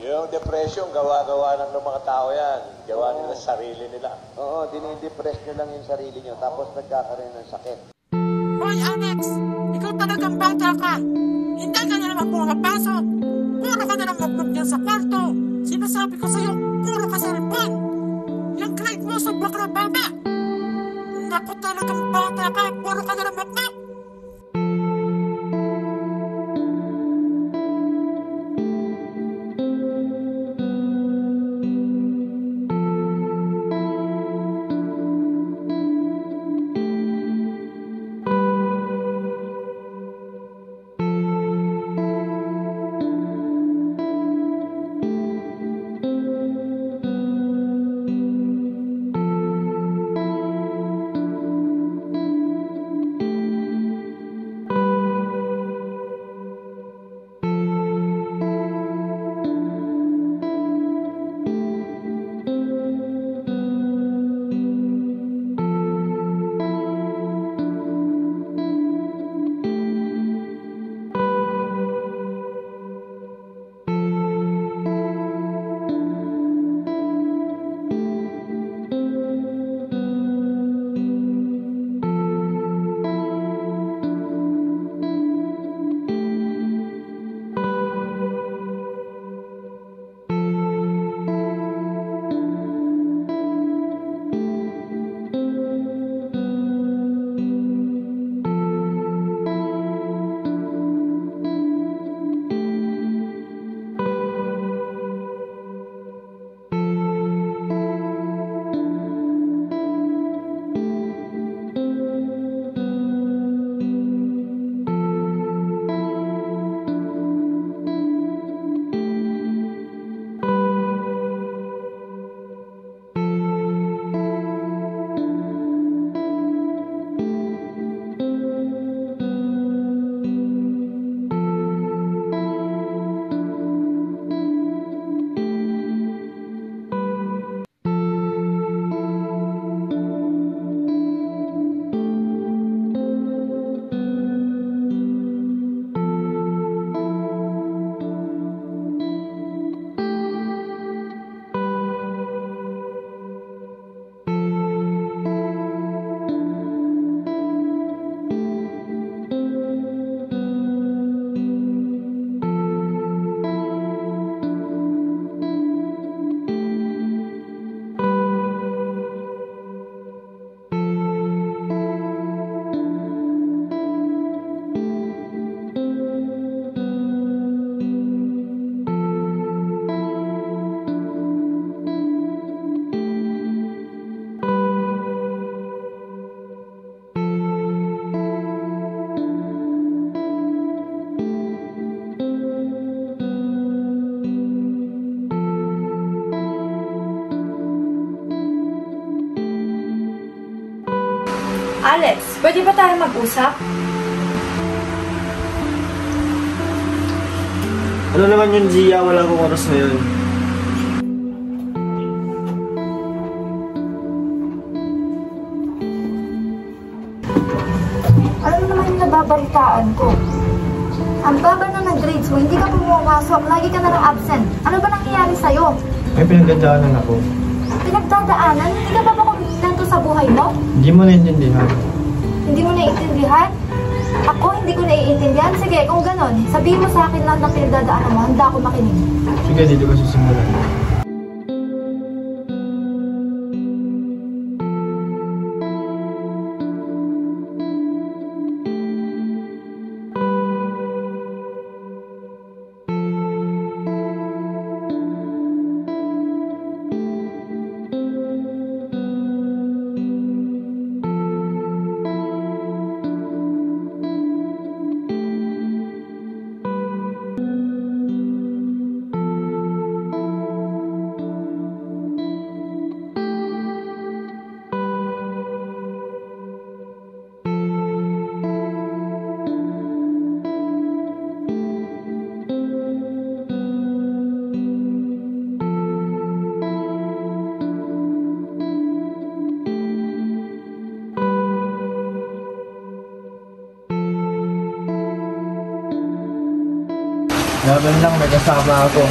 Yung depression, gawa-gawa ng mga tao yan. Gawa nila sa sarili nila. Oo, dinidepress nyo lang yung sarili nyo, tapos nagkakaroon ng sakit. Hoy, Alex! Ikaw talagang bata ka! Hindi ka na naman pumapasok! Puro ka na lang magmag yan sa kwarto! Sinasabi ko sa'yo, puro ka sa cellphone! Yung grade mo sa bakla baba! Naku talagang bata ka! Puro ka na lang magmag! Alex, pwede ba tayo mag-usap? Ano naman yun, Gia? Wala akong oras ngayon. Ano naman yung nababalitaan ko? Ang baba na ng grades mo, hindi ka pumapasok, lagi ka na lang absent. Ano ba nangyayari sa'yo? May pinagdadaanan ako. Pinagdadaanan? Hindi ka ba makumpleto sa buhay mo? Hindi mo naiintindihan. Hindi mo naiintindihan? Ako, hindi ko naiintindihan. Sige, kung ganon, sabihin mo sa akin lahat ng pinagdadaanan mo, handa ako makinig. Sige, dito ka susimulan. Laban lang, may kasama ako.